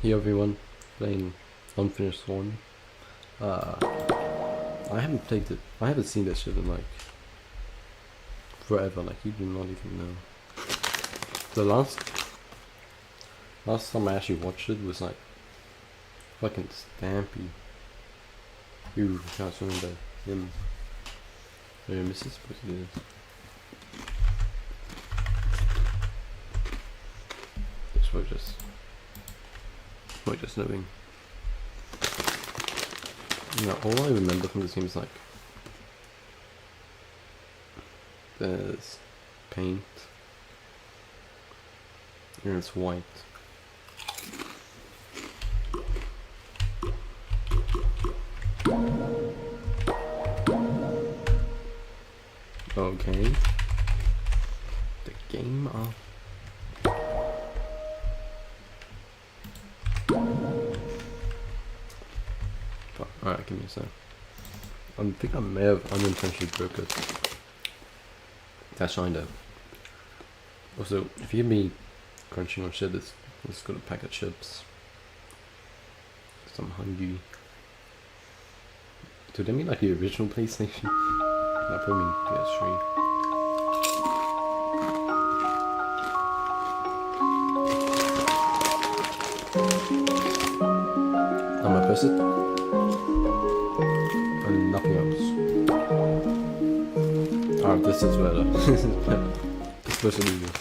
Hey everyone, playing Unfinished Swan. Uh, I haven't played it. I haven't seen this shit in like forever. Like you do not even know. The last time I actually watched it was like fucking Stampy. You can't remember him. Mrs. Supposed to do this. This was just. We're just knowing. You know, all I remember from this game is like there's paint and it's white. Okay. The game of alright, give me a sec. I think I may have unintentionally broke it. That's fine though. Also, if you hear me crunching on shit, it's got a pack of chips. Cause I'm hungry. Do they mean like the original PlayStation? I probably mean PS3. I'm gonna press it. And nothing else. Alright, this is better. This is better. It's supposed to be this.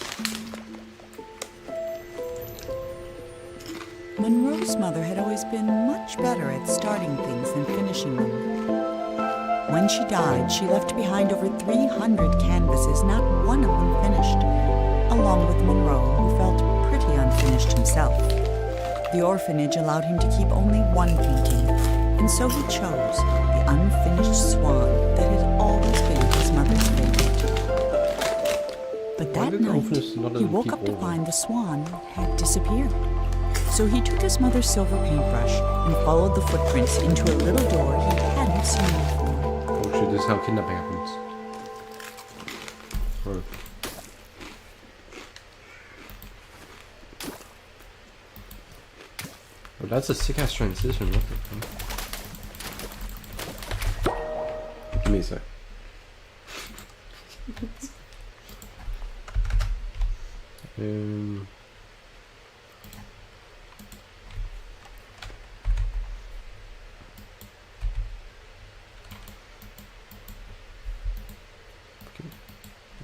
Monroe's mother had always been much better at starting things than finishing them. When she died, she left behind over 300 canvases, not one of them finished, along with Monroe, who felt pretty unfinished himself. The orphanage allowed him to keep only one painting, and so he chose the unfinished swan that had always been his mother's favorite. But that night, he woke up to find the swan had disappeared. So he took his mother's silver paintbrush and followed the footprints into a little door he hadn't seen before. Oh shit, this is how kidnapping happens. Right. Oh, that's a sick ass transition, what the fuck? Give me a sec. um...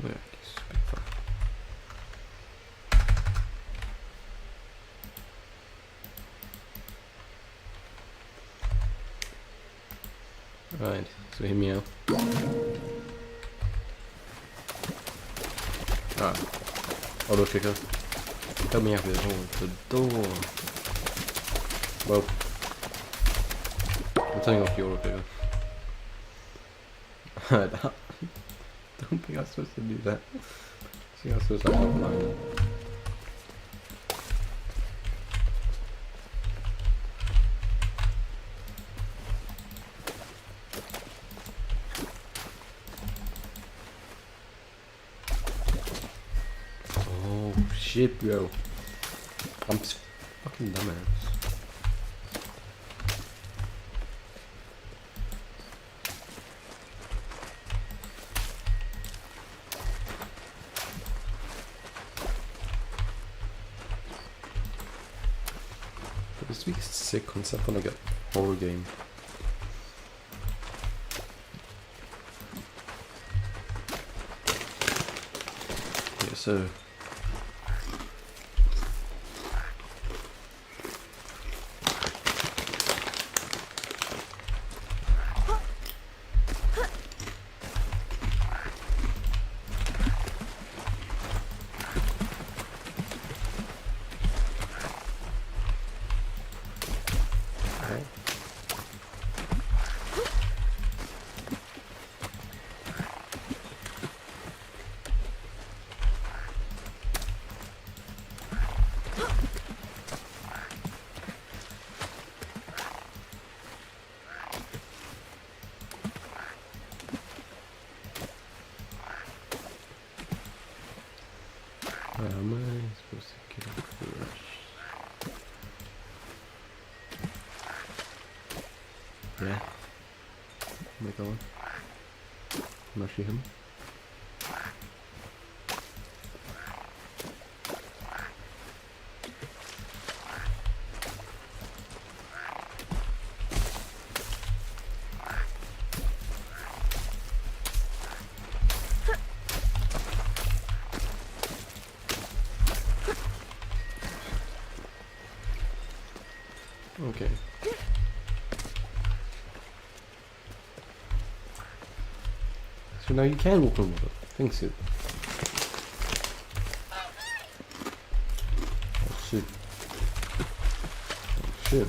Yeah, stupid fuck. Right, so hear me out. Ah, auto kicker. Help me out with the door. Well, I'm turning off the auto kicker. I don't think I'm supposed to do that. I think I'm supposed to have mine. Oh shit, bro. I'm fucking dumbass. This week's a sick concept on like a horror game. Yeah, so there. Oh my god. I'm actually him. Okay. So now you can walk on water. Thanks, it. Oh shit. Oh shit.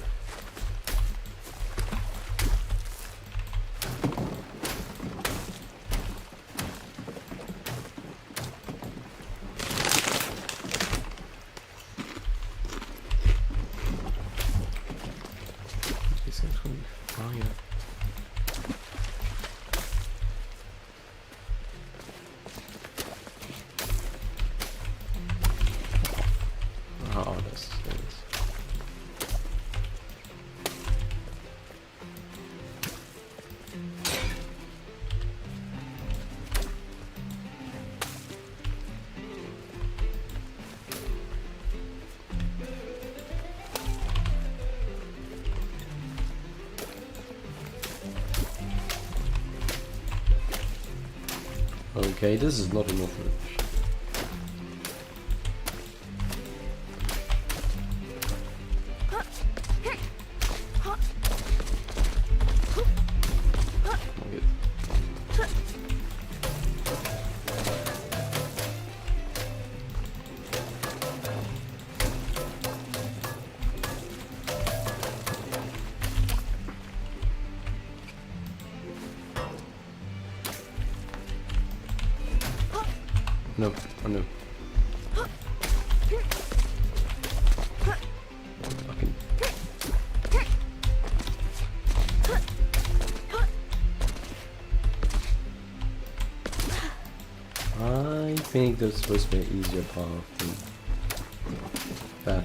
This thing's gonna be fire. Oh, this is. Okay, this is not enough room. No, I know. Fucking. I think there's supposed to be an easier path than that.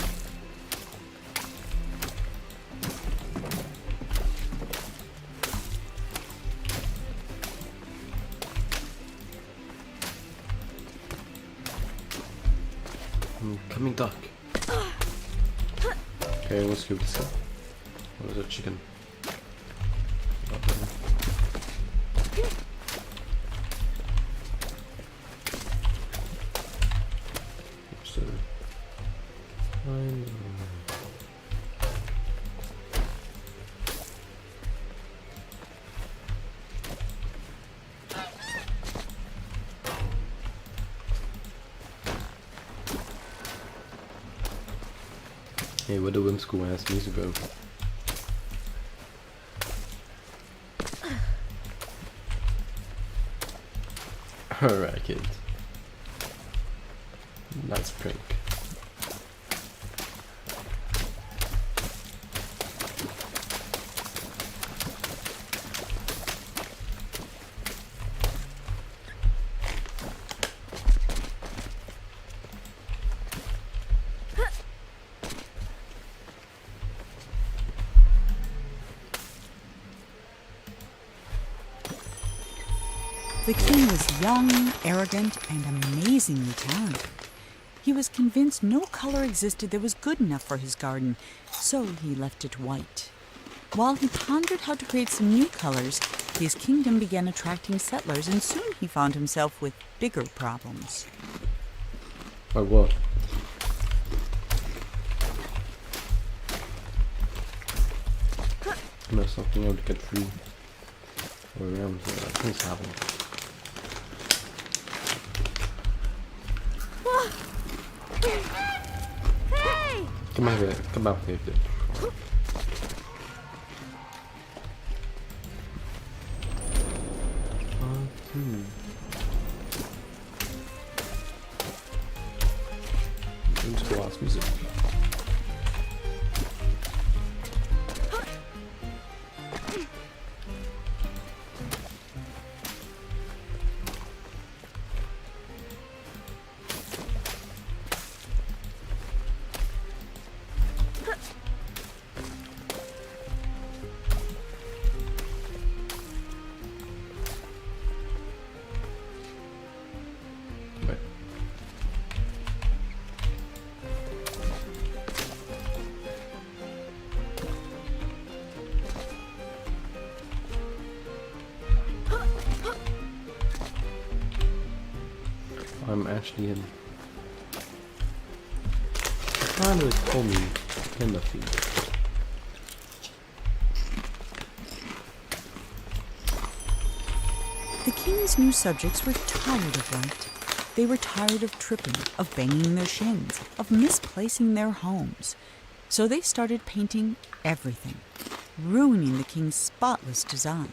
Coming duck. Okay, let's give this up. What is it? Chicken. So, hey, where the whimsical ass music go? Alright, kids. Nice prank. The king was young, arrogant, and amazingly talented. He was convinced no color existed that was good enough for his garden, so he left it white. While he pondered how to create some new colors, his kingdom began attracting settlers, and soon he found himself with bigger problems. Like what? There's something else to get through. Or around things happen. Hey! Come over, come up here, dude. Into glass music. I'm actually in. Trying to call me Timothy. The king's new subjects were tired of light. They were tired of tripping, of banging their shins, of misplacing their homes. So they started painting everything, ruining the king's spotless design.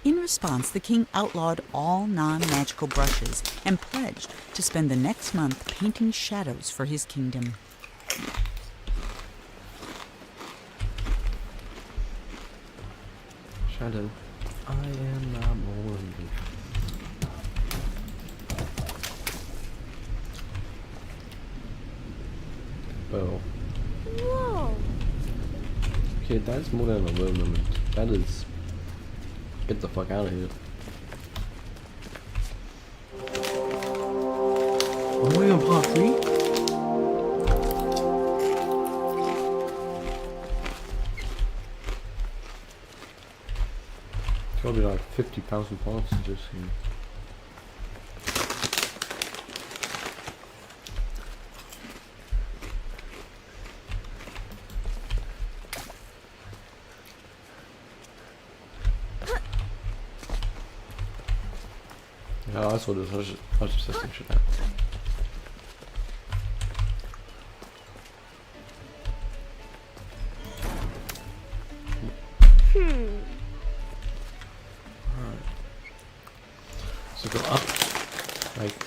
In response, the king outlawed all non-magical brushes and pledged to spend the next month painting shadows for his kingdom. Shadow. I am not morning. Oh. Whoa! Okay, that's more than a low moment. That is. Get the fuck out of here. Are we on part 3? Probably like 50,000 parts to just here. Yeah, I saw this. I was just testing shit out. Alright. So go up, like.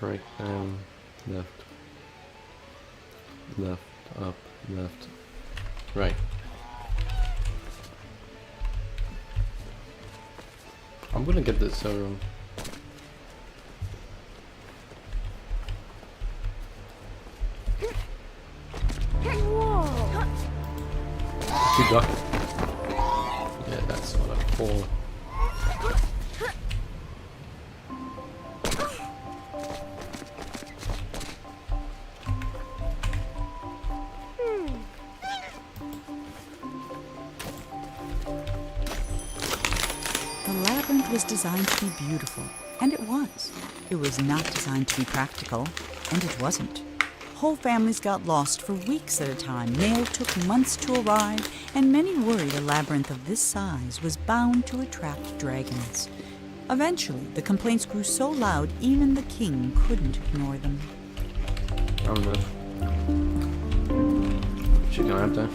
Right, left. Left, up, left. Right. I'm gonna get this so Whoa! you got it. Yeah, that's what I call. The labyrinth was designed to be beautiful, and it was. It was not designed to be practical, and it wasn't. Whole families got lost for weeks at a time, mail took months to arrive, and many worried a labyrinth of this size was bound to attract dragons. Eventually, the complaints grew so loud even the king couldn't ignore them. I don't know. Chicken out there.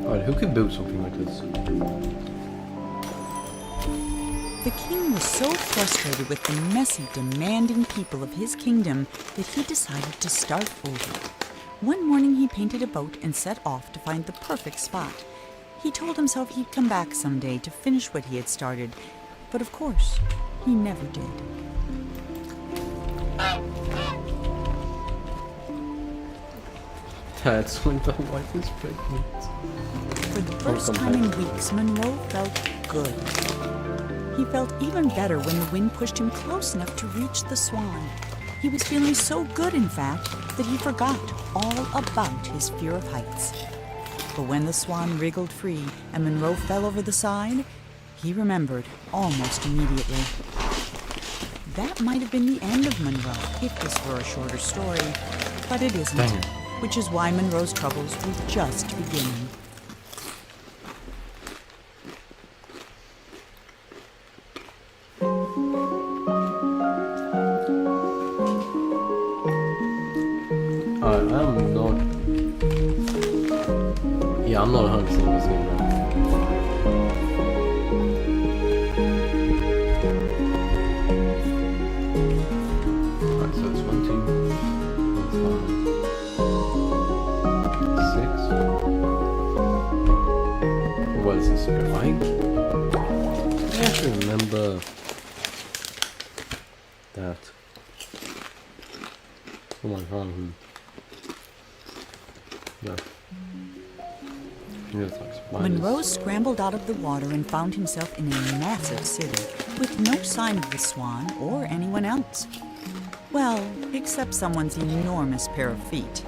Alright, who can build something like this? The king was so frustrated with the messy, demanding people of his kingdom that he decided to start over. One morning he painted a boat and set off to find the perfect spot. He told himself he'd come back someday to finish what he had started, but of course, he never did. That's when the wife is pregnant. For the first time in weeks, Monroe felt good. He felt even better when the wind pushed him close enough to reach the swan. He was feeling so good, in fact, that he forgot all about his fear of heights. But when the swan wriggled free and Monroe fell over the side, he remembered almost immediately. That might have been the end of Monroe if this were a shorter story, but it isn't. Dang it. Which is why Monroe's troubles were just beginning. I'm not. Yeah, I'm not 100% this game, bro. Alright, so it's 1, 2, 5, 6. What is this? Right? Oh my god. Yeah. Yeah, it's like spiders. Monroe scrambled out of the water and found himself in a massive city with no sign of the swan or anyone else. Well, except someone's enormous pair of feet.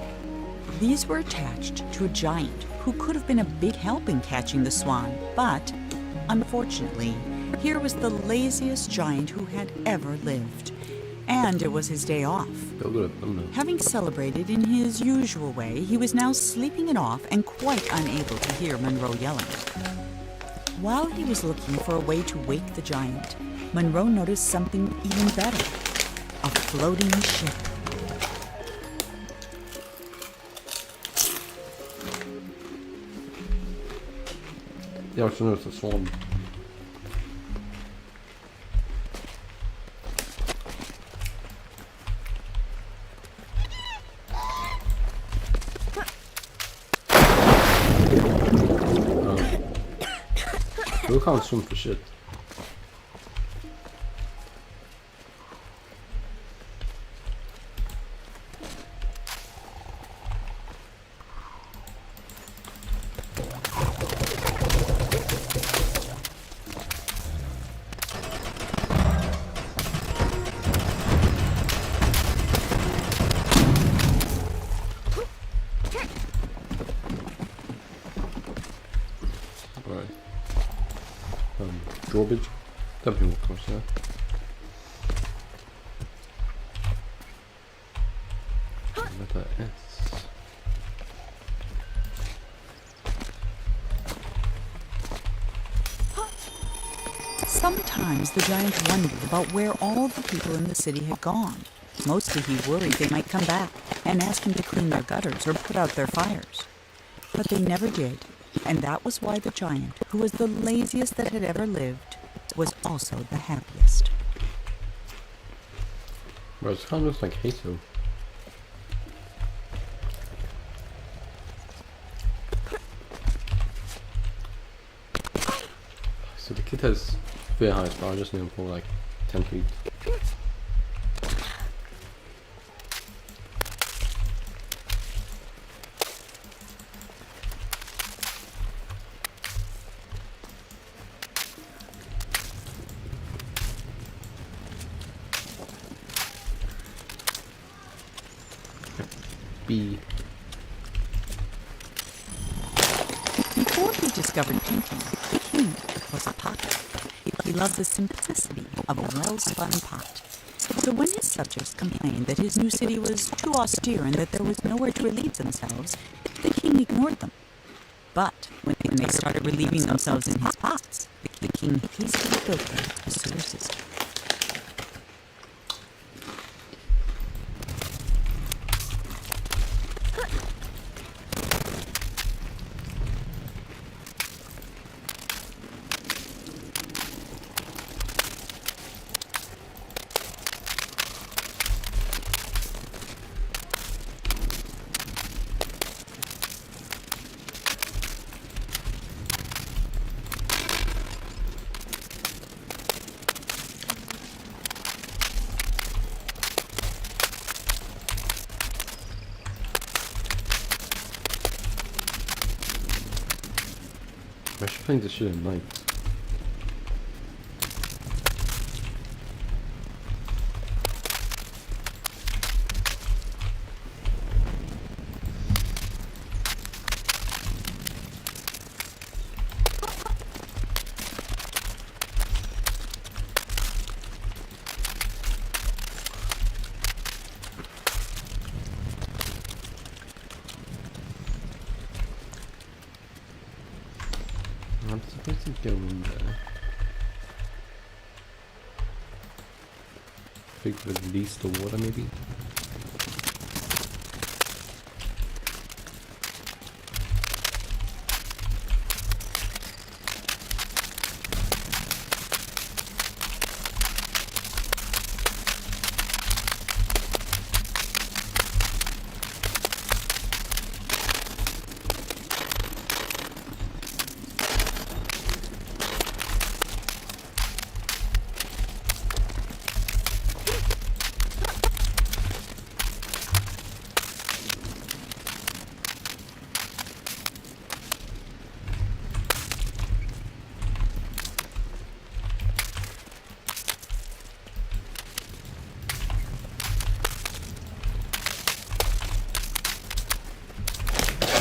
These were attached to a giant who could have been a big help in catching the swan, but unfortunately, here was the laziest giant who had ever lived. And it was his day off. Having celebrated in his usual way, he was now sleeping it off and quite unable to hear Monroe yelling. While he was looking for a way to wake the giant, Monroe noticed something even better: a floating ship. Yeah, I also noticed a swan. We can't swim for shit. Drawbridge. Dumping will cross there. Letter S. Sometimes the giant wondered about where all the people in the city had gone. Mostly he worried they might come back and ask him to clean their gutters or put out their fires. But they never did, and that was why the giant, who was the laziest that had ever lived, was also the happiest. Bro, it's kind of looks like Hato. So the kid has very high star, I just need him for like 10 feet. B. Before he discovered painting, the king was a potter. He loved the simplicity of a well-spun pot. So when his subjects complained that his new city was too austere and that there was nowhere to relieve themselves, the king ignored them. But when they started relieving themselves in his pots, the king hastily built them a sewer system. I should play this shit at night. I'm supposed to go in there. Big release the water maybe?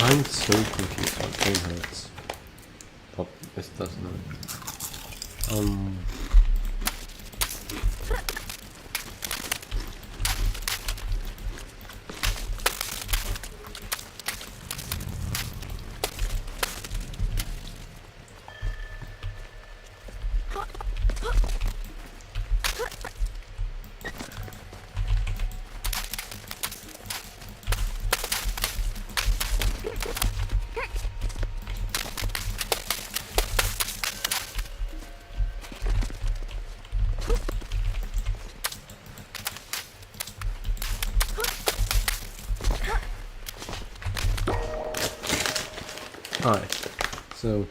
I'm so confused. My brain hurts. Oh, this doesn't know. Alright, so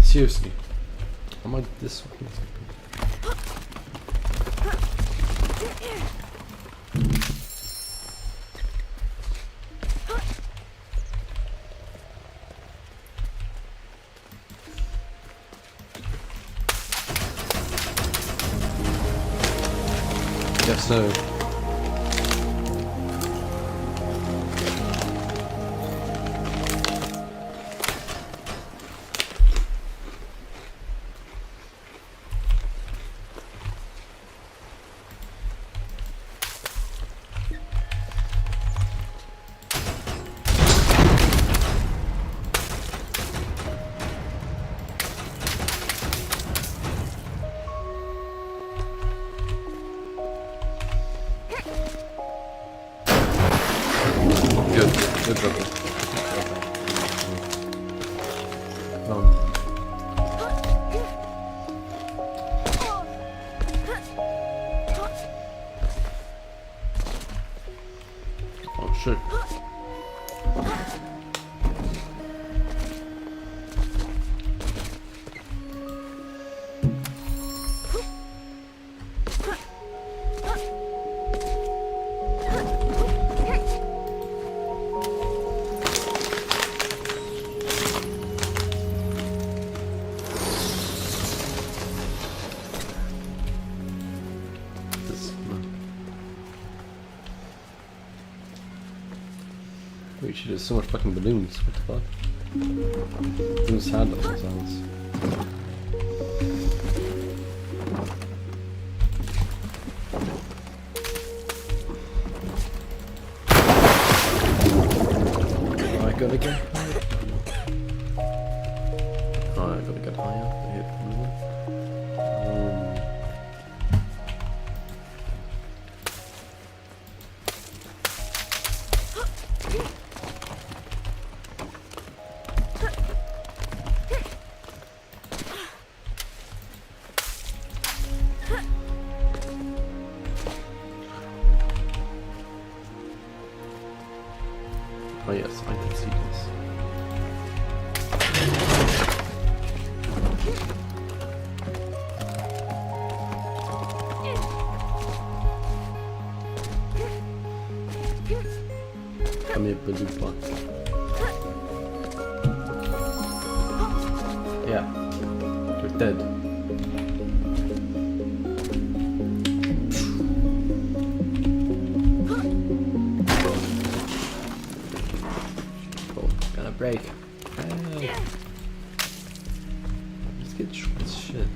seriously, am I this fucking stupid? Guess so. Good job. Oh shit. Wait, she does so much fucking balloons. What the fuck? Doing sad little sounds. Oh, I gotta get higher. Oh, I gotta get higher. Oh yes, I can see this. Come here, blue pot. Yeah, you're dead. Cool. Gonna break. Hey. Let's get this shit.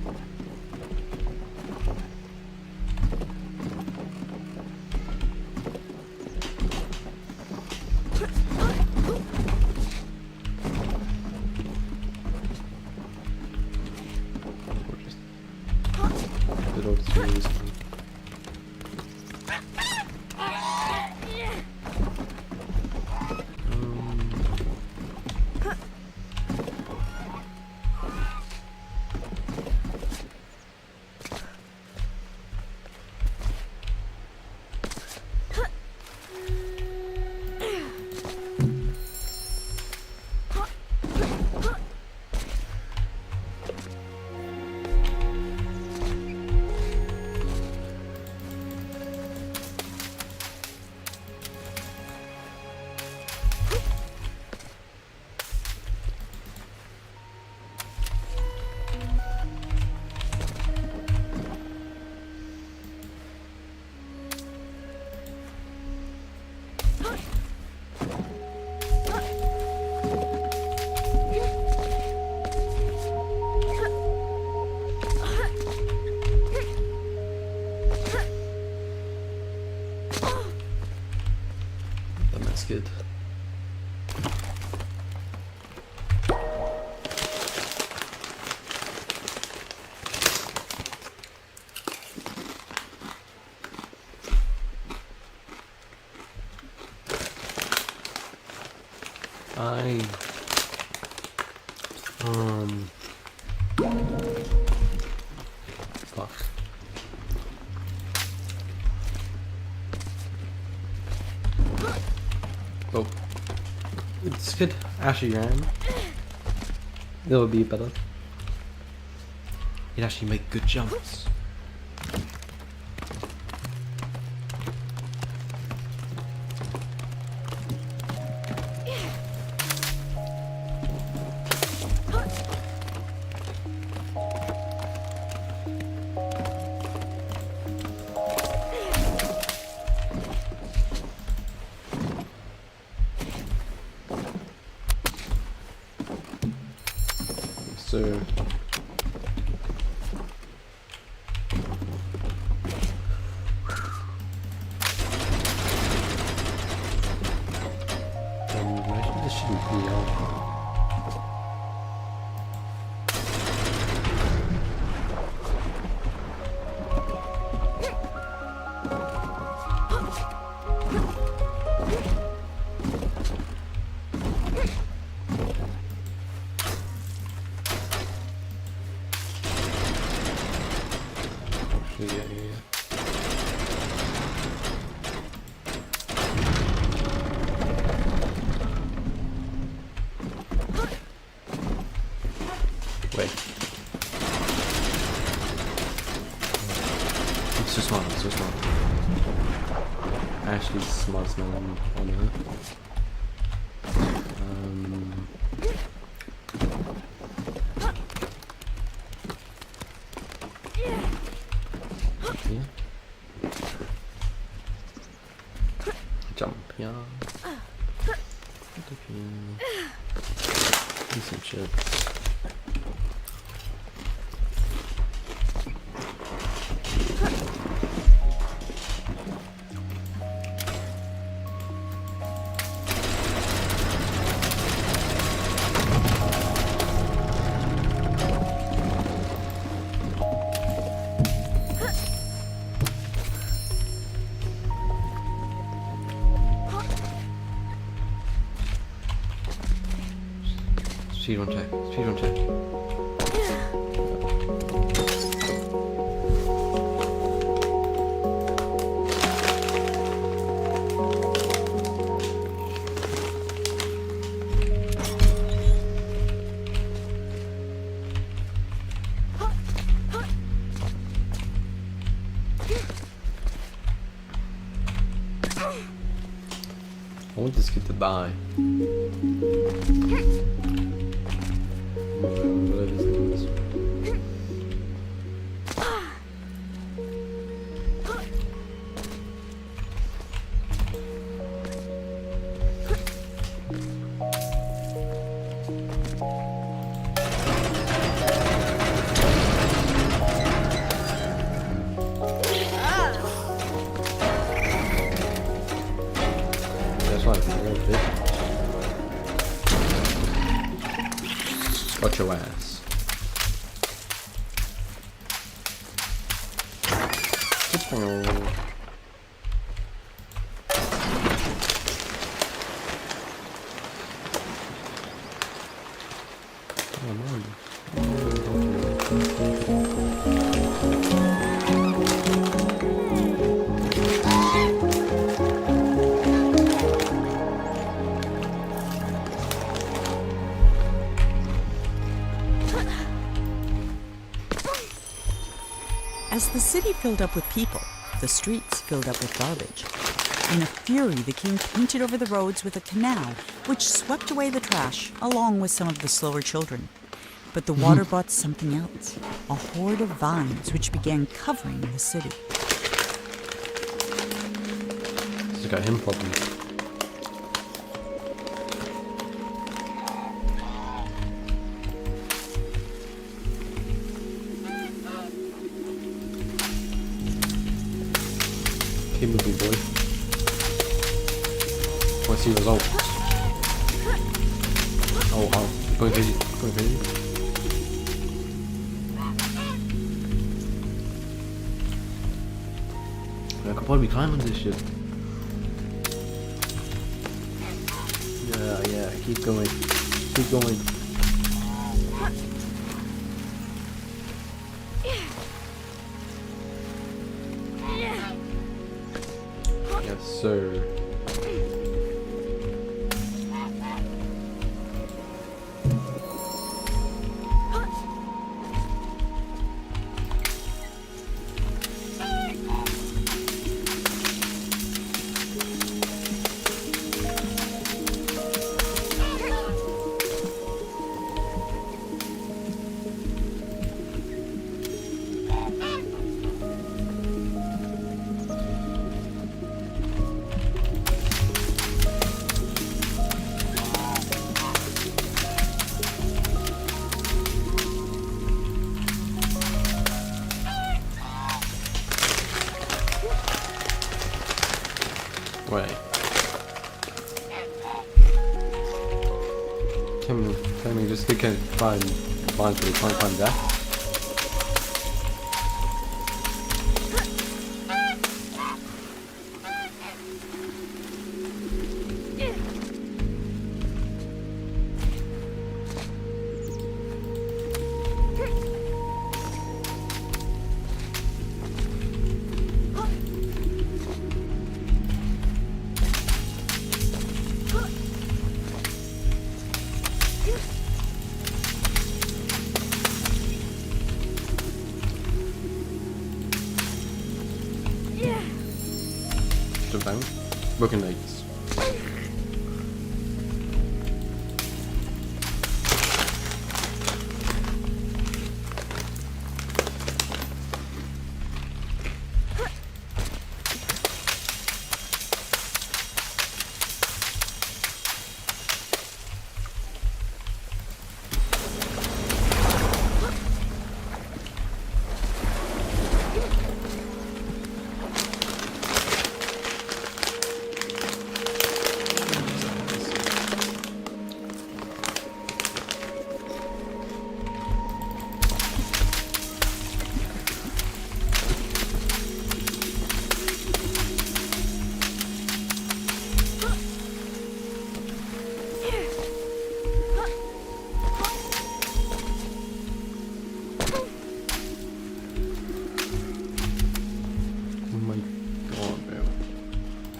Good. Fuck. Oh, it's good. Actually, ran. That would be better. You'd actually make good jumps. So actually this shouldn't be on. Yeah. Wait. It's so smart, it's so smart. Actually, smart smelling on her. Jump, yeah. Do some shit. Speed one check. Speed one check. I want this kid to die. Whatever this thing is. Watch your ass. As the city filled up with people, the streets filled up with garbage. In a fury, the king painted over the roads with a canal, which swept away the trash, along with some of the slower children. But the water brought something else, a horde of vines which began covering the city. This got him problems. Keep moving, boy. Let's see results. Oh, going crazy, going crazy. I could probably climb on this shit. Yeah, keep going. Keep going. Yes, sir. Wait. Can we just stick and find lines where we can't find that? Jump down. Broken legs.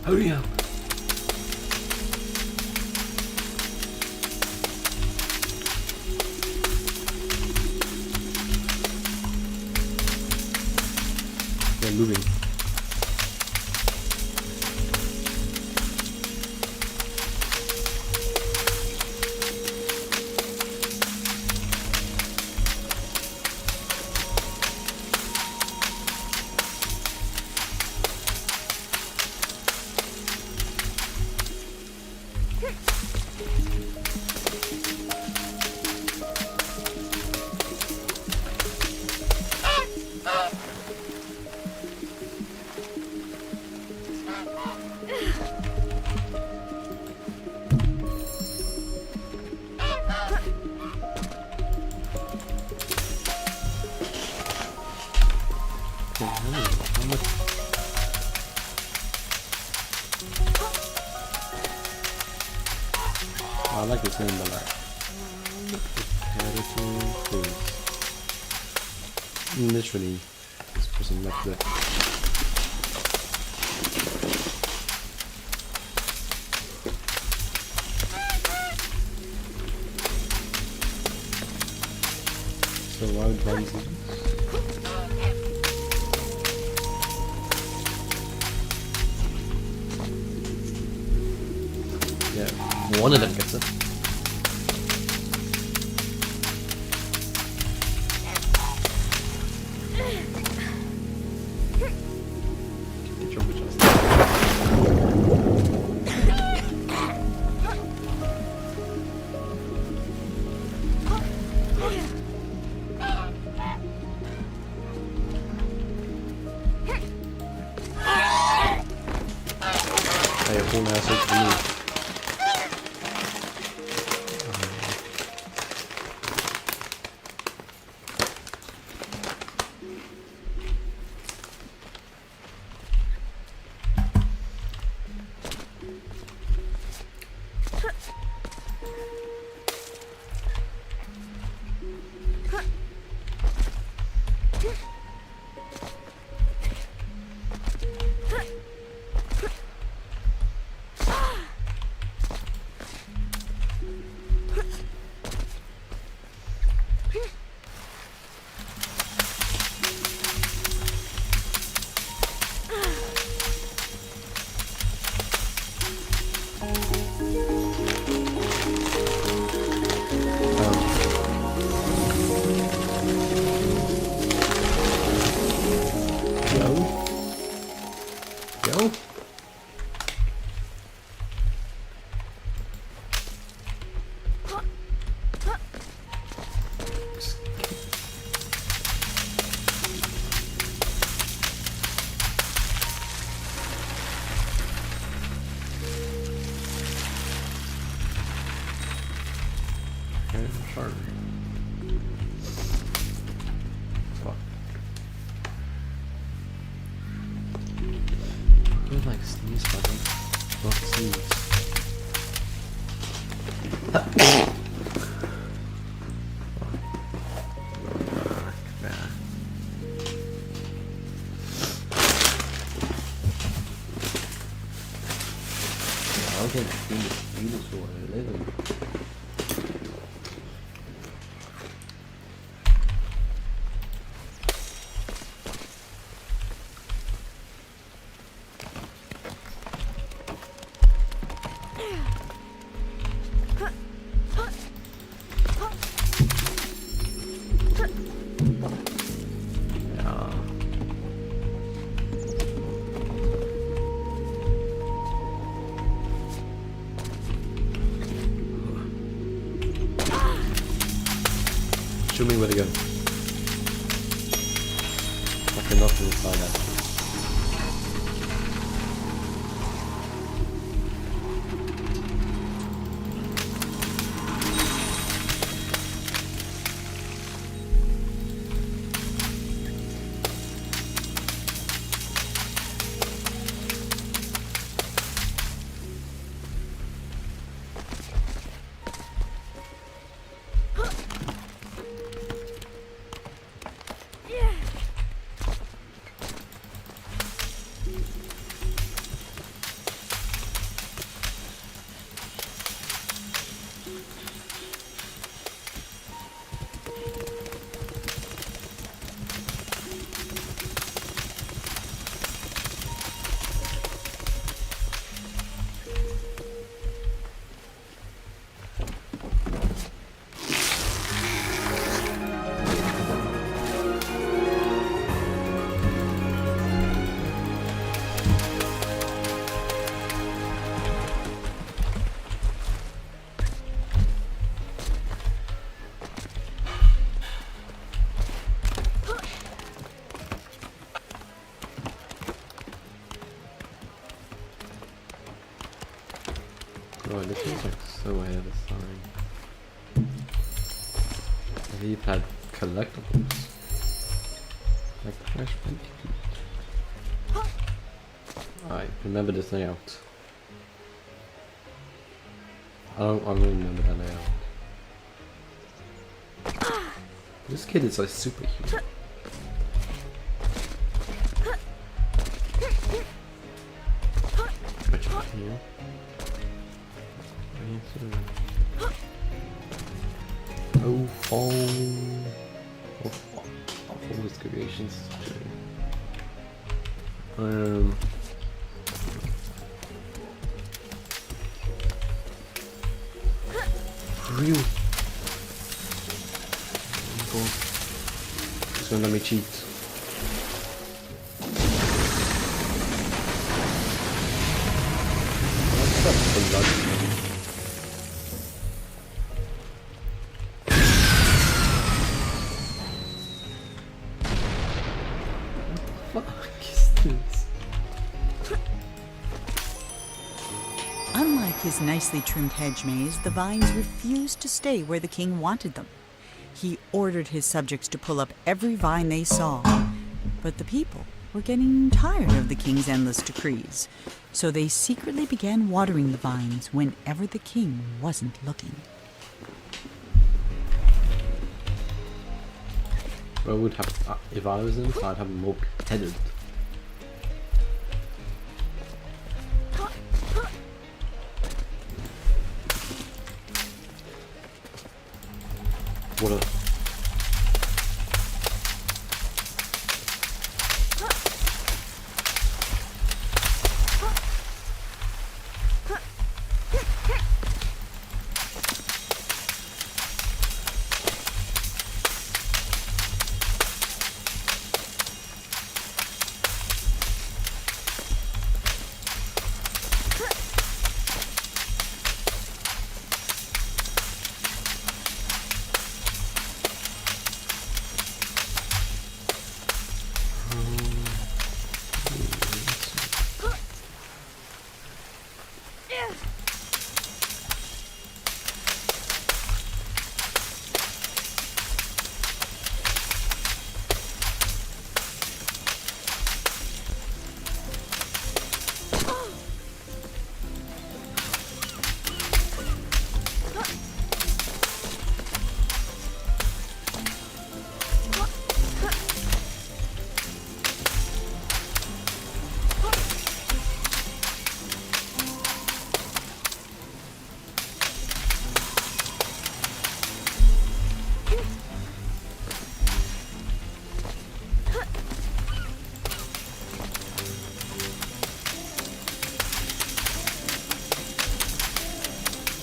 Hurry up! They're moving. fucking how much? I like the same, but like repetitive is literally this person left it. So why would I use this? Yeah, one of them gets it. Get your bitch ass. Hey, a full ass for me. Go. Okay, sharp. Fuck. Good like sneeze button. Don't sneeze. I can see this one living. Show me where to go. Okay, nothing inside that. Oh, this is like so ahead of time. We've had collectibles. Like fresh bacon. Alright, remember this layout. I don't remember that layout. This kid is like superhuman. Here. Oh, all these creations. Real. It's gonna let me cheat. Unlike his nicely trimmed hedge maze, the vines refused to stay where the king wanted them. He ordered his subjects to pull up every vine they saw, but the people were getting tired of the king's endless decrees, so they secretly began watering the vines whenever the king wasn't looking. I would have, if I was in, I'd have them more headed. What a...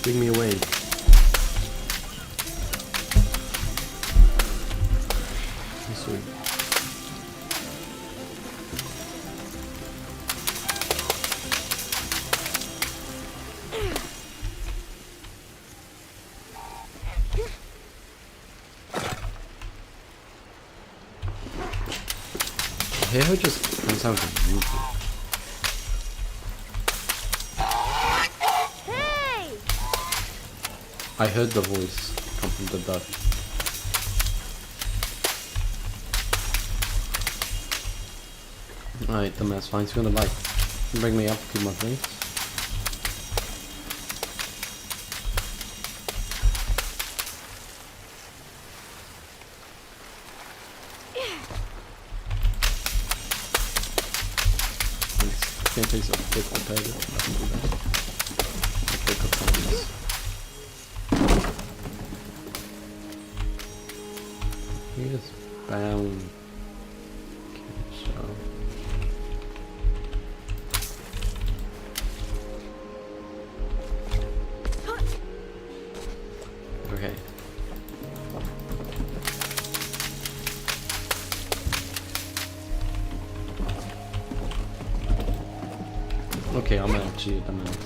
Bring me away. This way. The hair just comes out of you. I heard the voice come from the dark. Alright, the mass fine's gonna like bring me up to my place. Can't take some big competitive. I can do that. I'll take up on this. He is bound. Okay. Okay, I'm actually at the max.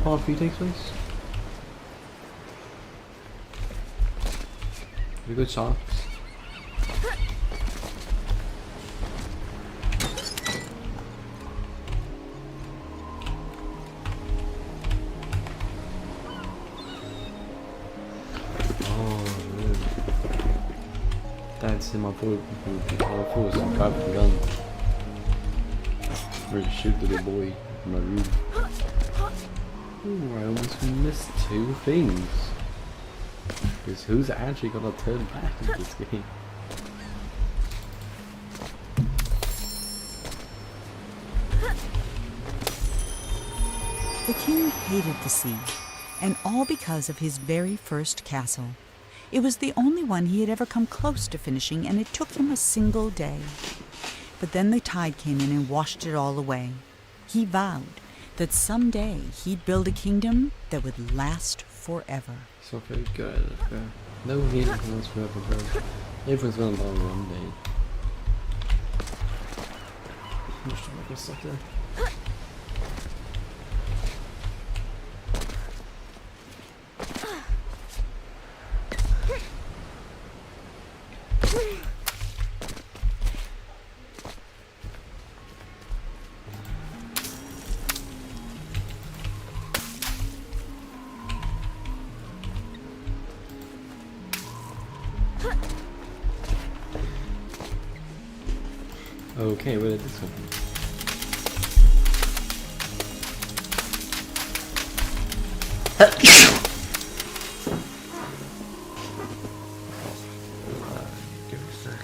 Part 3 takes place? Have you got sharks? against him. I thought it was some guy with a gun. Ready to shoot the little boy in my room. Ooh, I almost missed 2 things. Because who's actually gonna turn back in this game? The king hated the sea, and all because of his very first castle. It was the only one he had ever come close to finishing, and it took him a single day. But then the tide came in and washed it all away. He vowed that someday he'd build a kingdom that would last forever. So very good. No game lasts forever, bro. Everyone's gonna die one day. I'm just trying to get stuck there. Okay, where did this come from? Give me a sec.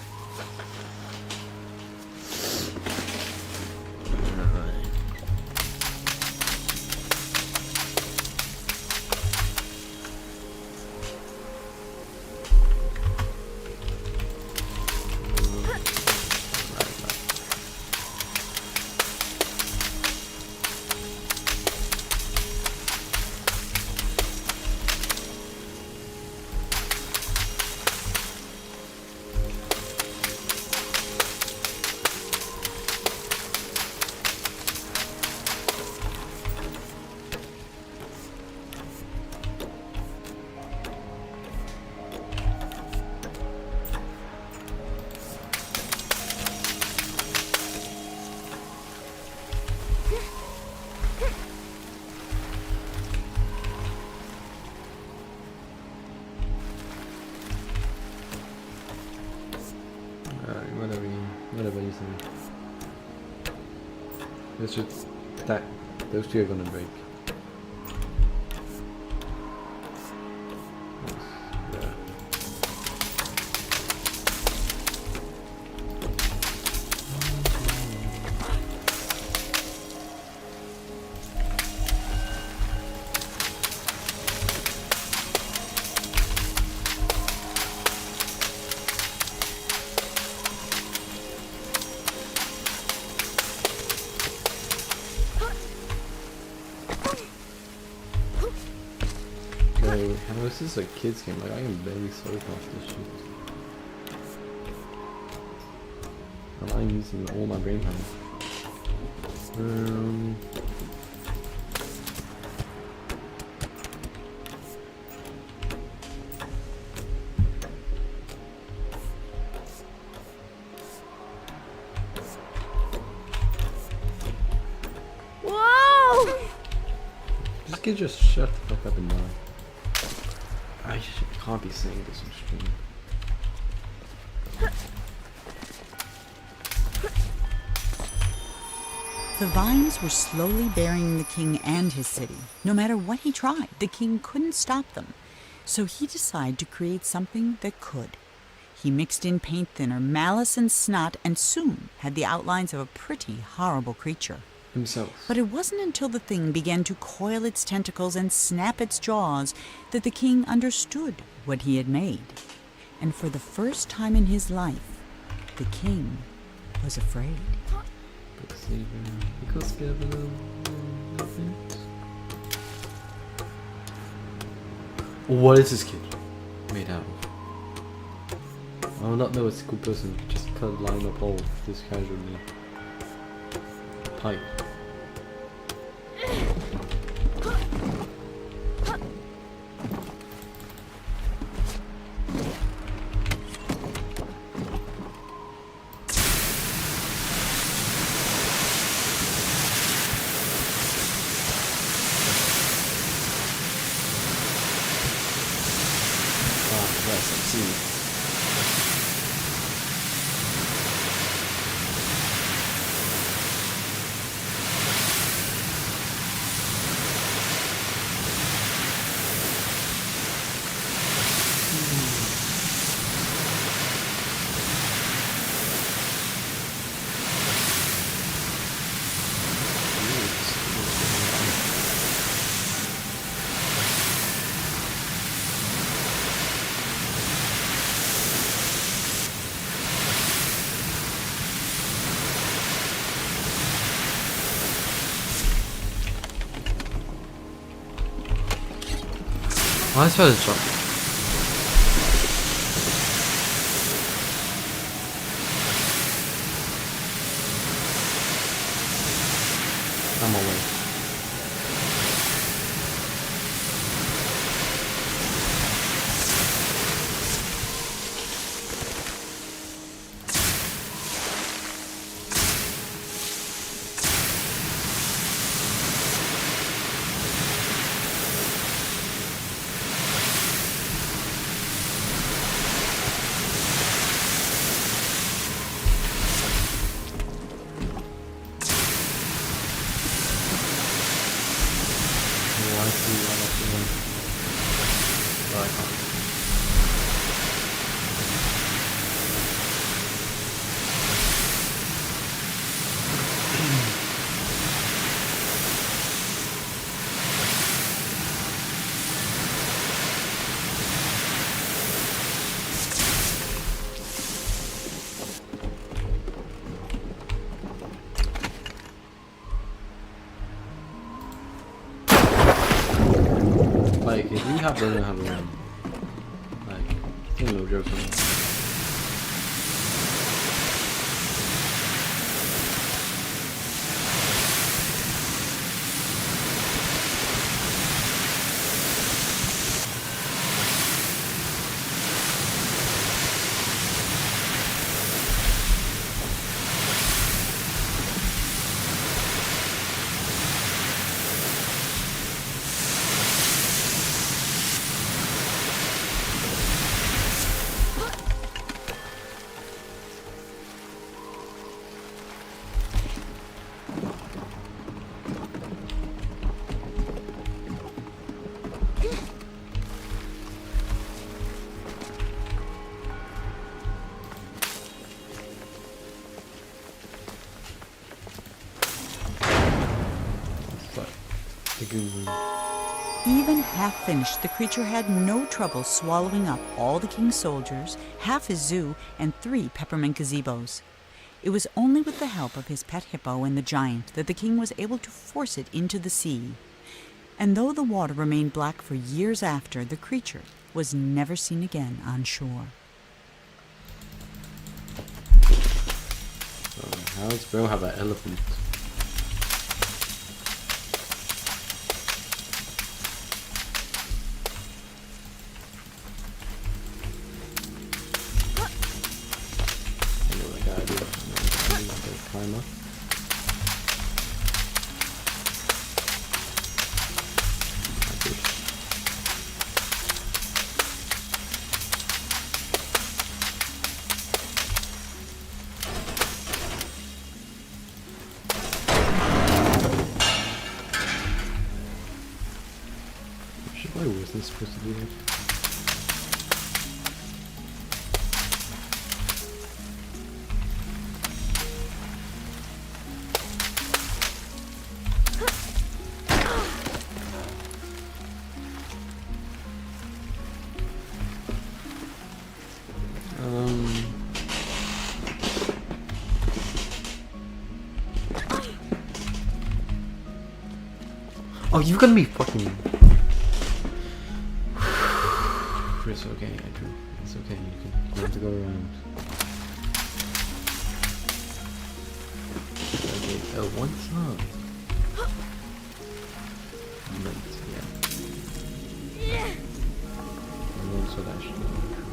Whatever you think. Let's just that those 2 are gonna break. Yeah. How is this a kid's game? Like, I am barely sold off this shit. I'm using all my brain power. Whoa! This kid just shut the fuck up and die. I can't be saying this on stream. The vines were slowly burying the king and his city. No matter what he tried, the king couldn't stop them. So he decided to create something that could. He mixed in paint thinner, malice and snot, and soon had the outlines of a pretty horrible creature. Himself. But it wasn't until the thing began to coil its tentacles and snap its jaws that the king understood what he had made. And for the first time in his life, the king was afraid. What is this kid made out of? I will not know a single person just cut a line up all this casually. Pipe. Yes, I see. 아, 했어야 됐죠. I'm away. I see what I'm doing. But I can't. Like, if rehab doesn't have a run, like, it's no joke on that. Even half finished, the creature had no trouble swallowing up all the king's soldiers, half his zoo, and 3 peppermint gazebos. It was only with the help of his pet hippo and the giant that the king was able to force it into the sea. And though the water remained black for years after, the creature was never seen again on shore. How does Bro have an elephant? Climb up. Why wasn't supposed to do that? Oh, you gonna be fucking. It's okay, Andrew. It's okay. You have to go around. Okay, what's up? Yeah. And then so that should be true.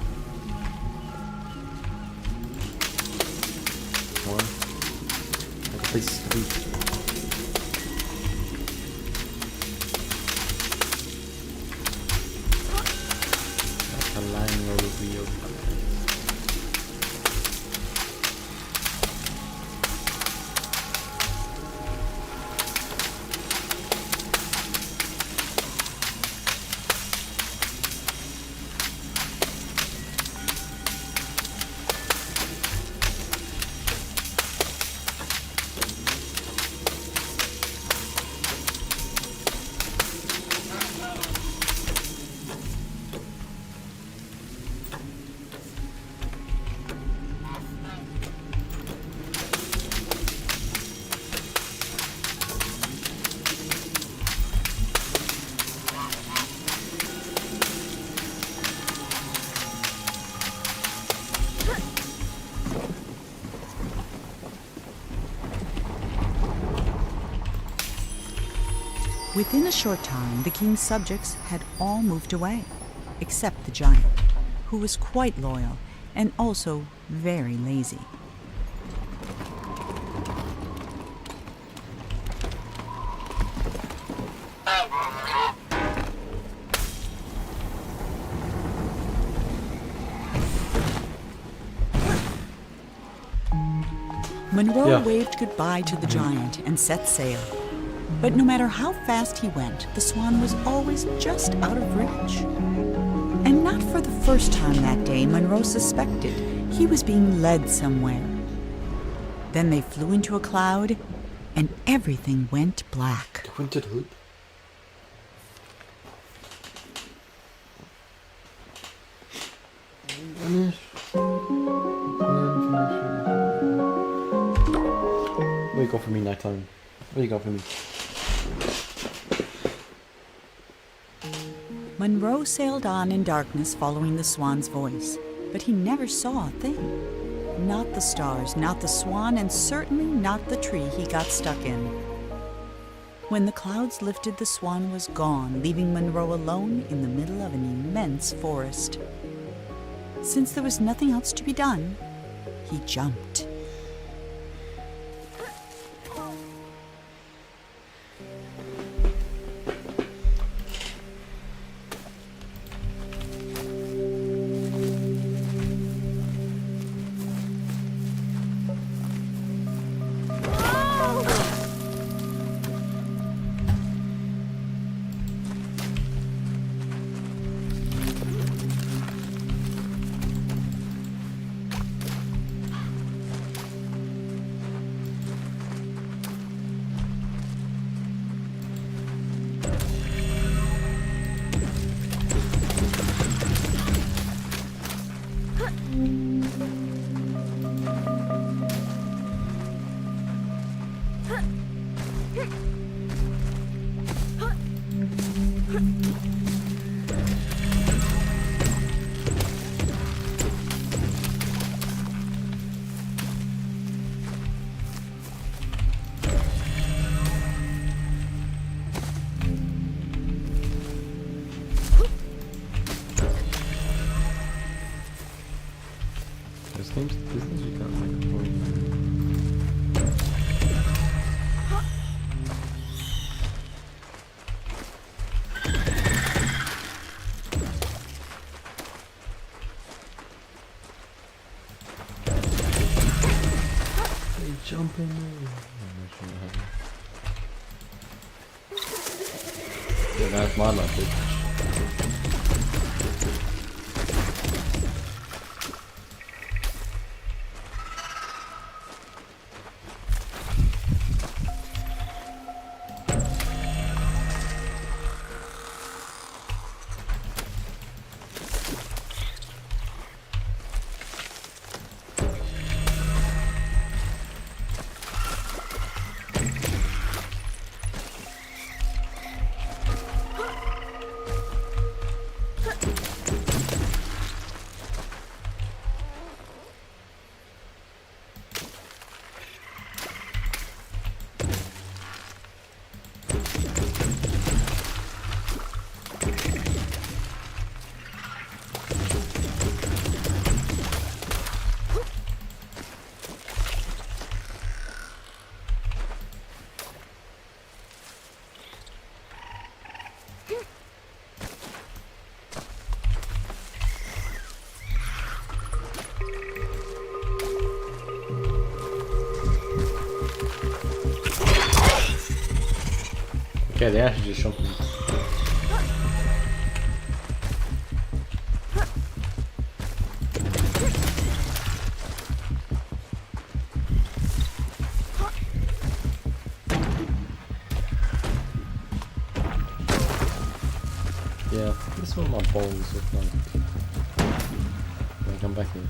One. Like a place to be. Line where we will Within a short time, the king's subjects had all moved away, except the giant, who was quite loyal and also very lazy. Monroe waved goodbye to the giant and set sail. But no matter how fast he went, the swan was always just out of reach. And not for the first time that day, Monroe suspected he was being led somewhere. Then they flew into a cloud, and everything went black. They went to the loop. What you got for me, nighttime? What you got for me? Monroe sailed on in darkness following the swan's voice, but he never saw a thing. Not the stars, not the swan, and certainly not the tree he got stuck in. When the clouds lifted, the swan was gone, leaving Monroe alone in the middle of an immense forest. Since there was nothing else to be done, he jumped. This you can't make a point. They jump in there. Yeah, that's my method. Okay, they actually just shot me. Yeah, this is what my balls look like. Can I come back here?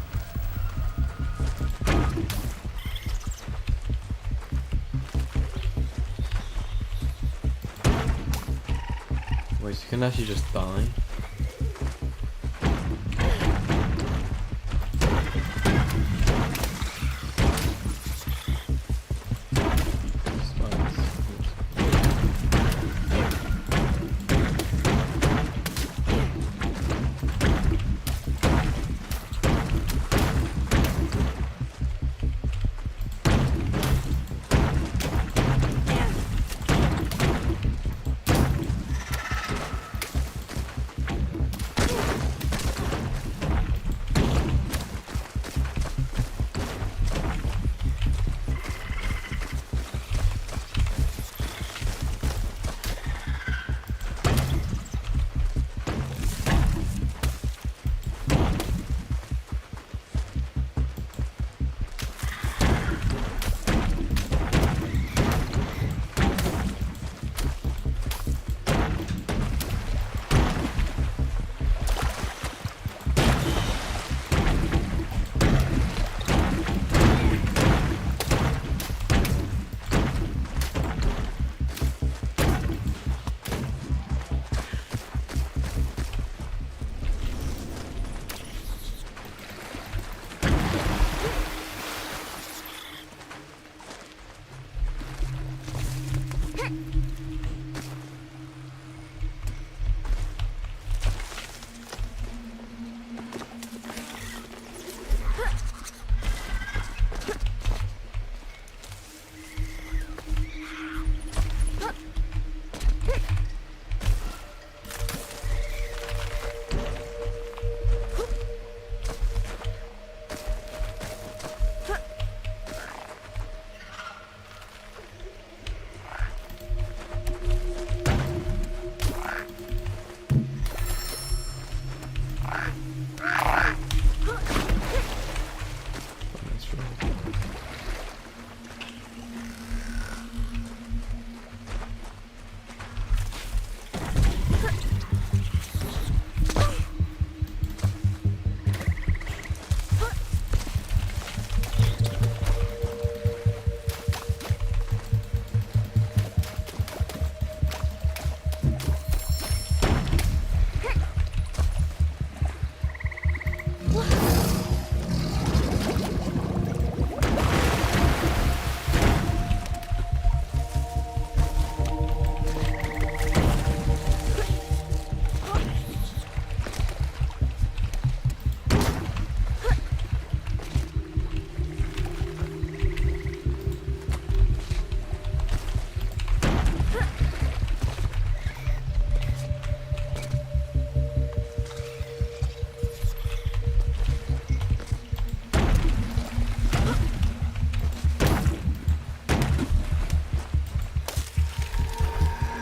Wait, so you can actually just die? That's right.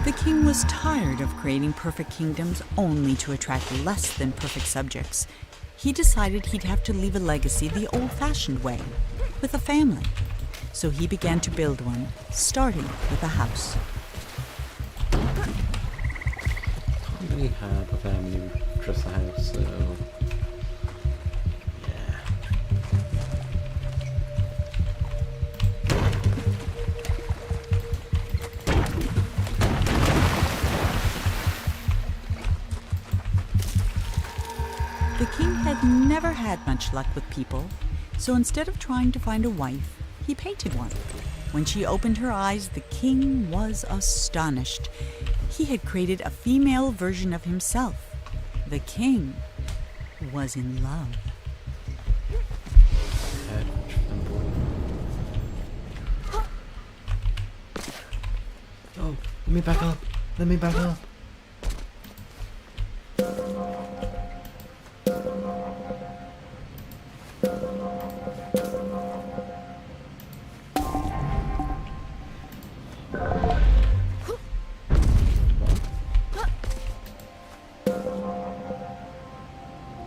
The king was tired of creating perfect kingdoms only to attract less than perfect subjects. He decided he'd have to leave a legacy the old-fashioned way, with a family. So he began to build one, starting with a house. Can't really have a family trust the house, so yeah. The king had never had much luck with people, so instead of trying to find a wife, he painted one. When she opened her eyes, the king was astonished. He had created a female version of himself. The king was in love. Head trembled. Oh, let me back up. Let me back up.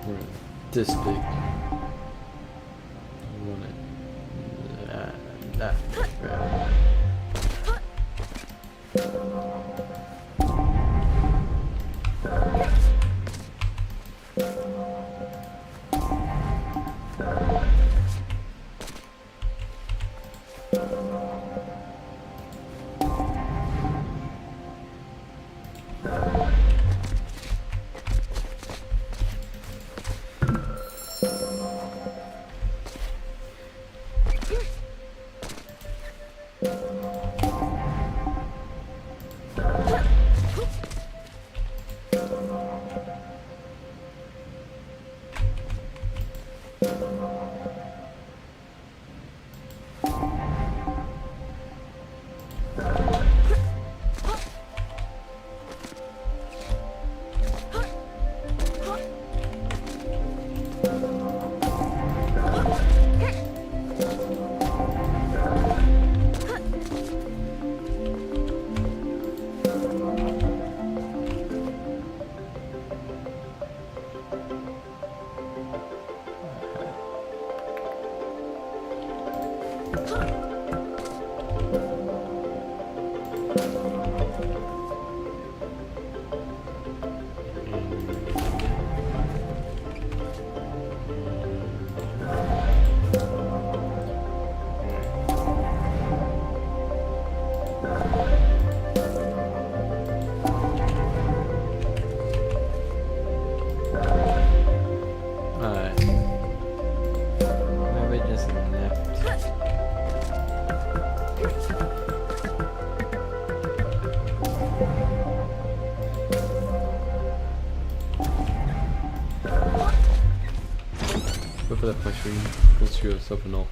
We're this big. I want it that big. for that place where you can screw yourself and all.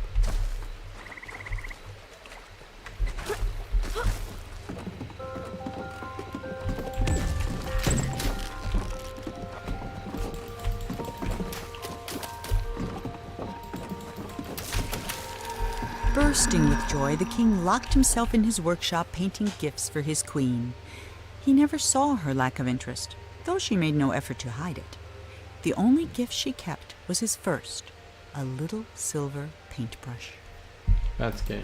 Bursting with joy, the king locked himself in his workshop painting gifts for his queen. He never saw her lack of interest, though she made no effort to hide it. The only gift she kept was his first, a little silver paintbrush. That's gay.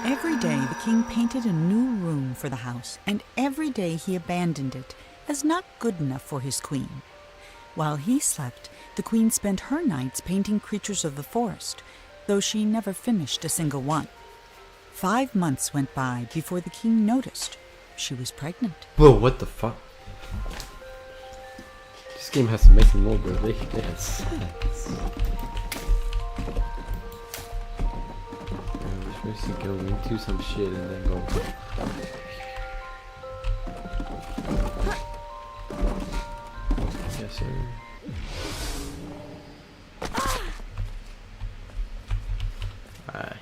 Every day the king painted a new room for the house, and every day he abandoned it as not good enough for his queen. While he slept, the queen spent her nights painting creatures of the forest, though she never finished a single one. 5 months went by before the king noticed she was pregnant. Whoa, what the fuck? This game has to make me more, bro. They had sense. We're supposed to go into some shit and then go. Yes, sir. Alright.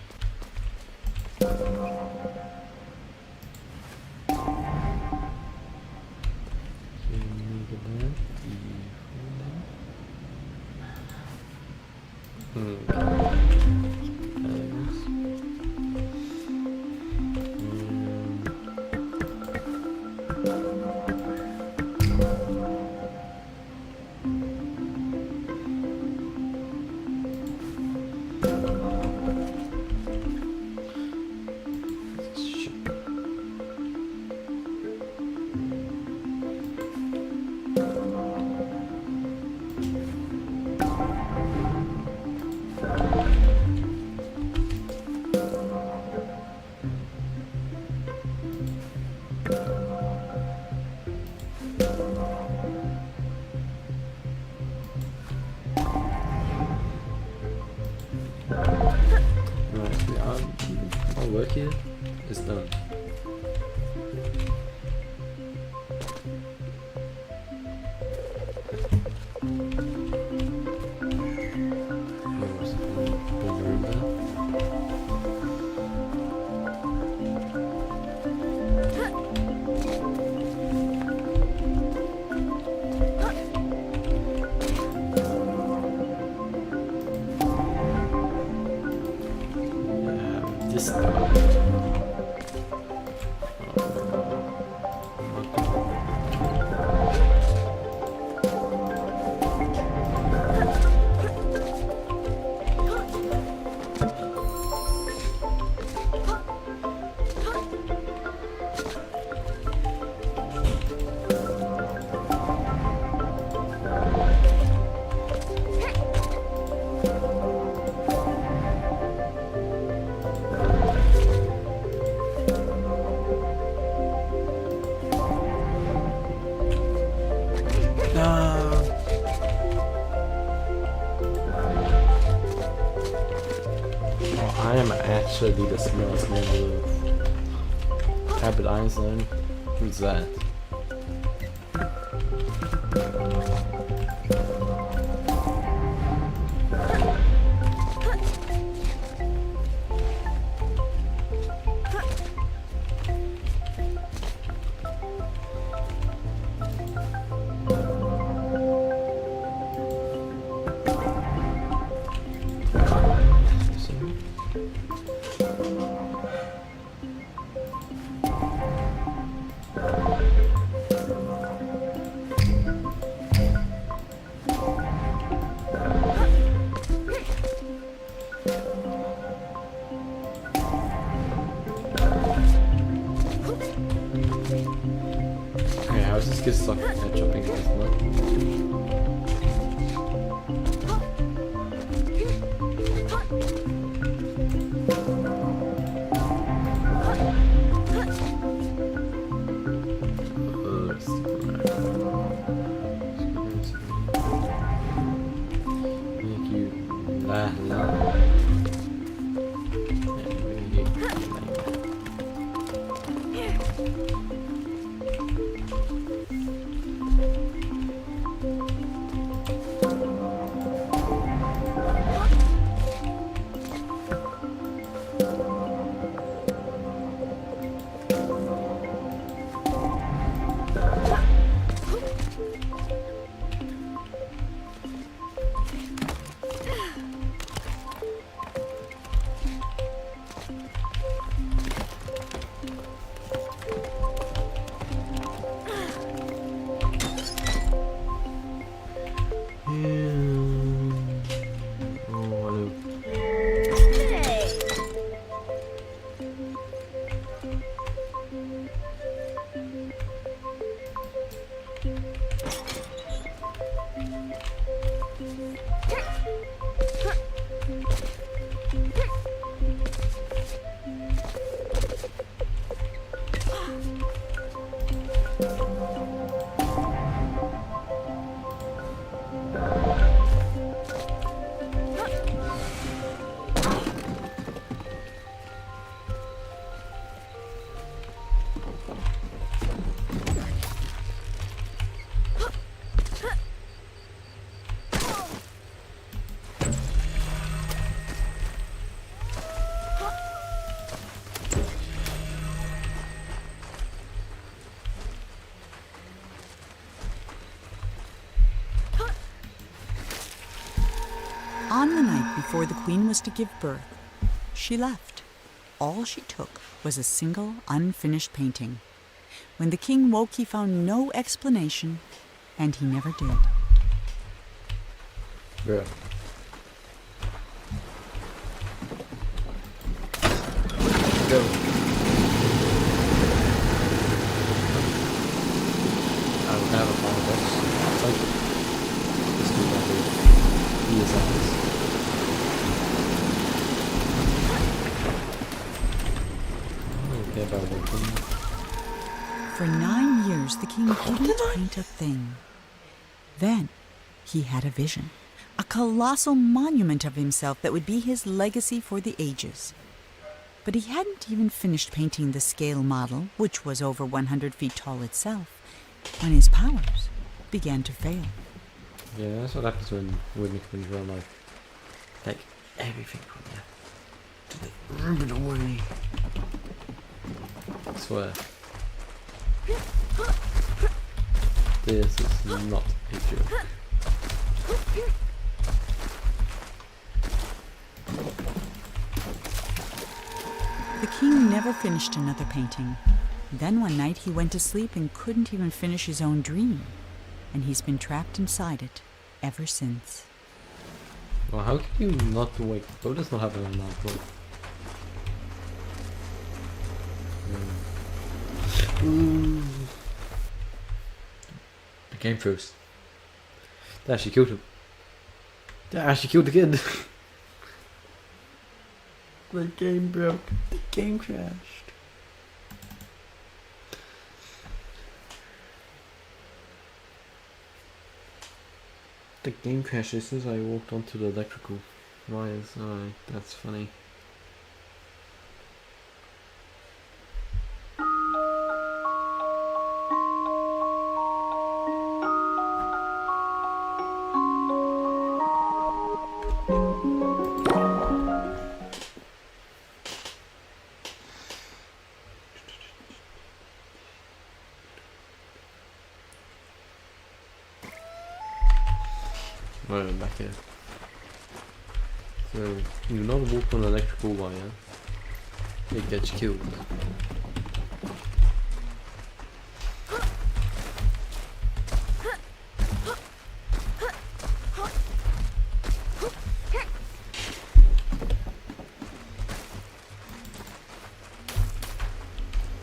Our work here is done. This I am actually the smallest man alive. Albert Einstein? Who's that? Okay, how does this get stuck at jumping this one? Make you la la. On the night before the queen was to give birth, she left. All she took was a single unfinished painting. When the king woke, he found no explanation, and he never did. Yeah. Go. I don't have a final box. Like, let's do that here. Okay, about it. For 9 years, the king didn't paint a thing. Then he had a vision, a colossal monument of himself that would be his legacy for the ages. But he hadn't even finished painting the scale model, which was over 100 feet tall itself, when his powers began to fail. Yeah, that's what happens when you run like take everything from you. To the room it away. I swear. This is not a joke. The king never finished another painting. Then one night he went to sleep and couldn't even finish his own dream. And he's been trapped inside it ever since. Well, how can you not wake? Bo does not have an outlook. The game froze. They actually killed him. They actually killed the kid. The game broke. The game crashed. The game crashed as soon as I walked onto the electrical wires. Alright, that's funny. Right, back here. So, you not walk on an electrical wire, it gets killed.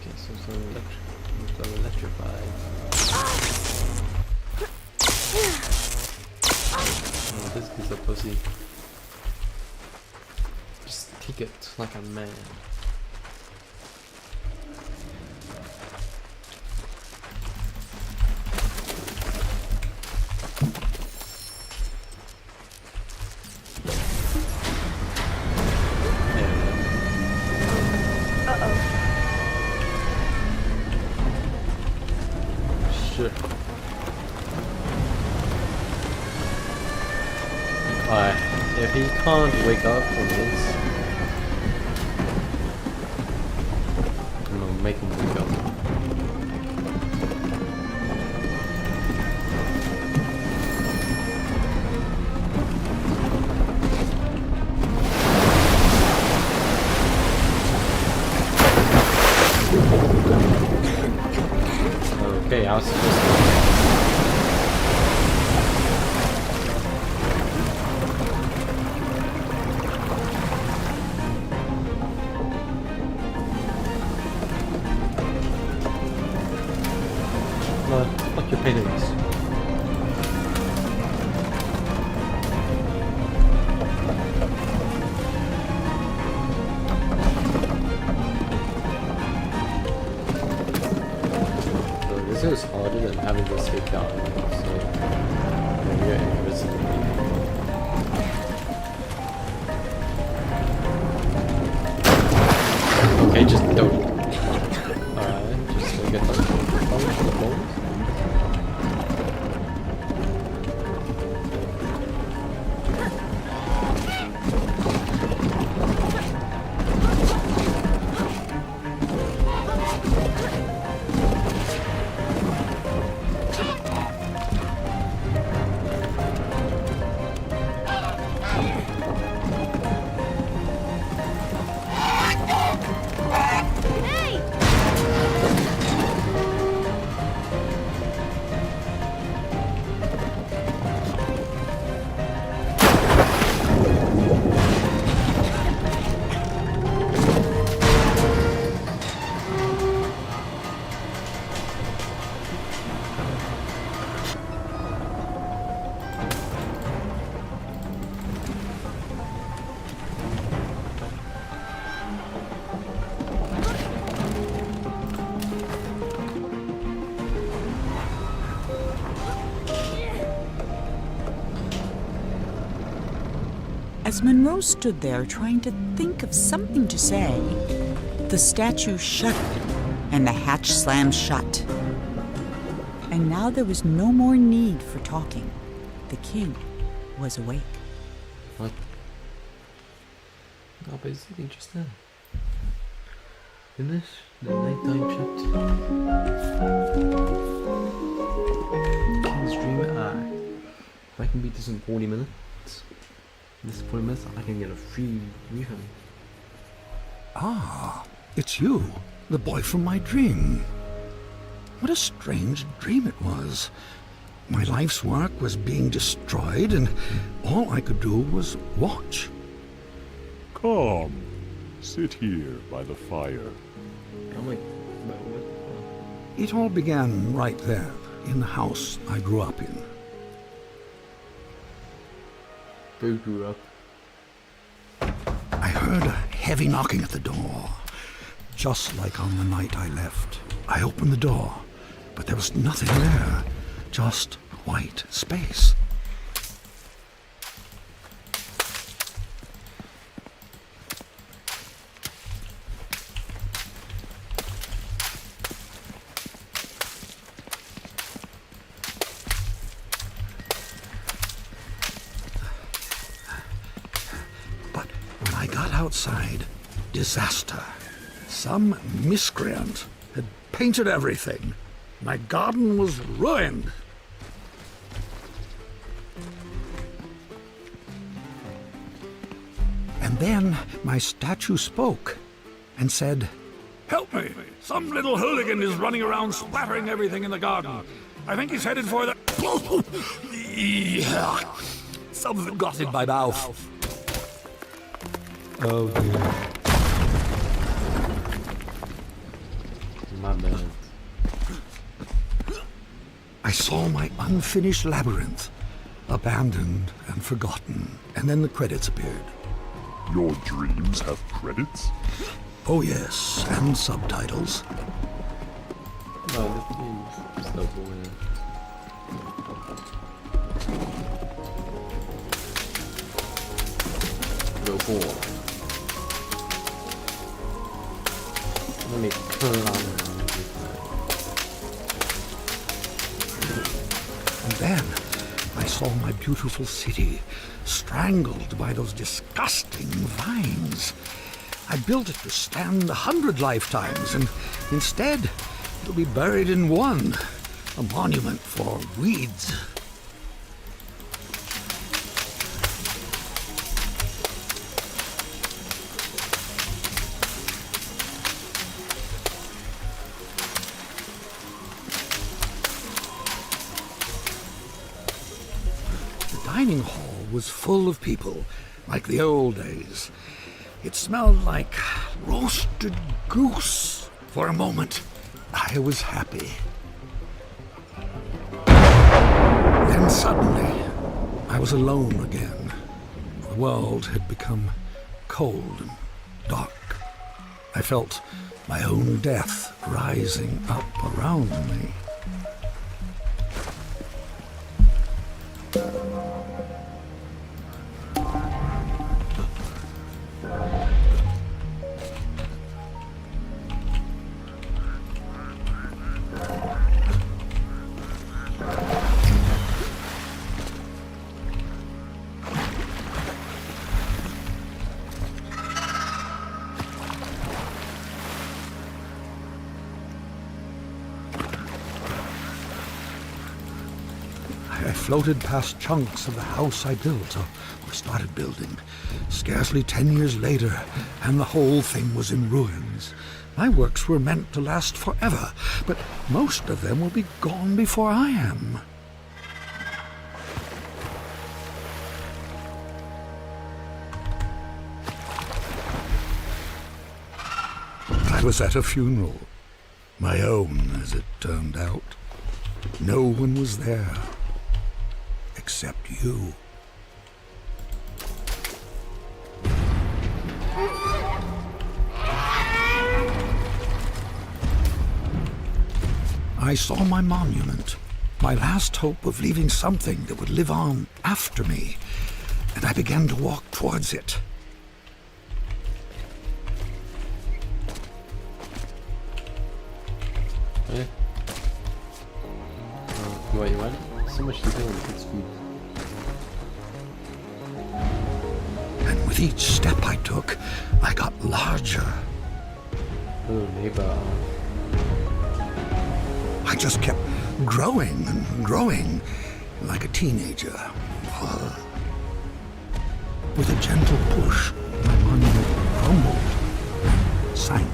Okay, so some electrified. Oh, this is a pussy. Just take it like a man. Shit. Alright, if he can't wake up from this, I'm gonna make him wake up. Okay, I was supposed to. Fuck your paintings. So this is harder than having this hit down, so maybe you're invisible. Okay, just don't. Alright, just get the bones. As Monroe stood there trying to think of something to say, the statue shuddered and the hatch slammed shut. And now there was no more need for talking. The king was awake. What? No, basically just that. Finish the nighttime chat. King's Dream Eye. If I can beat this in 40 minutes, I can get a free refund. Ah, it's you, the boy from my dream. What a strange dream it was. My life's work was being destroyed, and all I could do was watch. Come, sit here by the fire. I'm like, what? It all began right there, in the house I grew up in. Who grew up? I heard a heavy knocking at the door, just like on the night I left. I opened the door, but there was nothing there, just white space. But when I got outside, disaster. Some miscreant had painted everything. My garden was ruined. And then my statue spoke and said, "Help me! Some little hooligan is running around splattering everything in the garden. I think he's headed for the..." Something got in my mouth. Oh dear. My bad. I saw my unfinished labyrinth, abandoned and forgotten, and then the credits appeared. Your dreams have credits? Oh yes, and subtitles. No, this game's still going. Go forward. Let me turn on And then I saw my beautiful city strangled by those disgusting vines. I built it to stand 100 lifetimes, and instead it'll be buried in one, a monument for weeds. The dining hall was full of people, like the old days. It smelled like roasted goose. For a moment, I was happy. Then suddenly, I was alone again. The world had become cold and dark. I felt my own death rising up around me. I floated past chunks of the house I built, or started building. Scarcely 10 years later, and the whole thing was in ruins. My works were meant to last forever, but most of them will be gone before I am. I was at a funeral. My own, as it turned out. No one was there. Except you. I saw my monument, my last hope of leaving something that would live on after me. and I began to walk towards it. Yeah. What you want? So much to do in good speed. And with each step I took, I got larger. Oh, neighbor. I just kept growing and growing, like a teenager. With a gentle push, my monument crumbled and sank.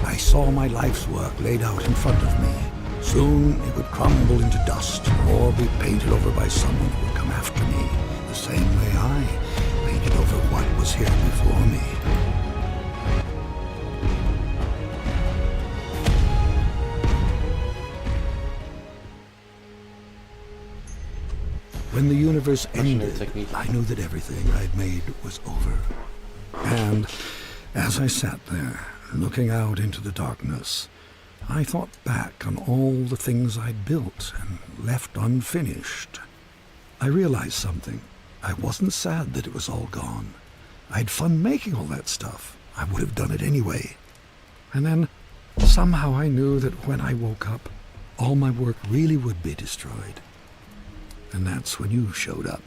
I saw my life's work laid out in front of me. Soon it would crumble into dust or be painted over by someone who would come after me, the same way I painted over what was here before me. When the universe ended, I knew that everything I'd made was over. And as I sat there, looking out into the darkness, I thought back on all the things I'd built and left unfinished. I realized something. I wasn't sad that it was all gone. I had fun making all that stuff. I would have done it anyway. And then somehow I knew that when I woke up, all my work really would be destroyed. And that's when you showed up.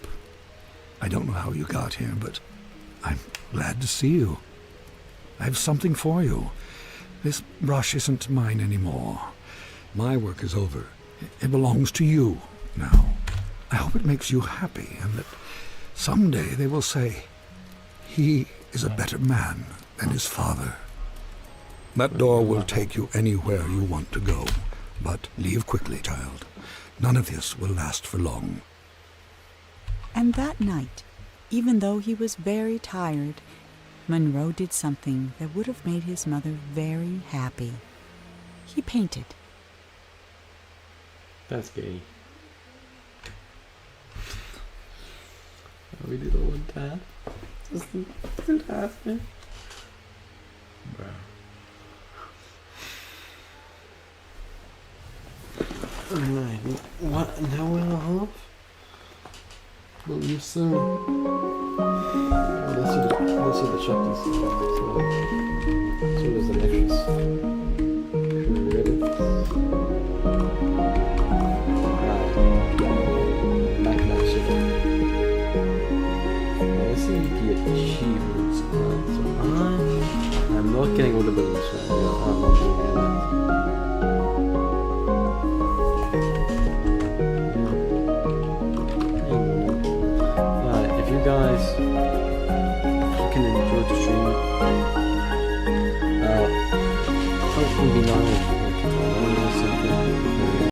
I don't know how you got here, but I'm glad to see you. I have something for you. This brush isn't mine anymore. My work is over. It belongs to you now. I hope it makes you happy and that someday they will say, he is a better man than his father. That door will take you anywhere you want to go, but leave quickly, child. None of this will last for long. And that night, even though he was very tired, Monroe did something that would have made his mother very happy. He painted. That's gay. We did it one time. Just fantastic. Bro. Alright, what, an hour and a half? We'll leave soon. Let's see the chapters. So there's the lectures. Credits. Backlash. Let's see the achievements. So I'm not getting all the balloons right now. I'm not doing that. Guys, if you can enjoy the stream, hopefully be live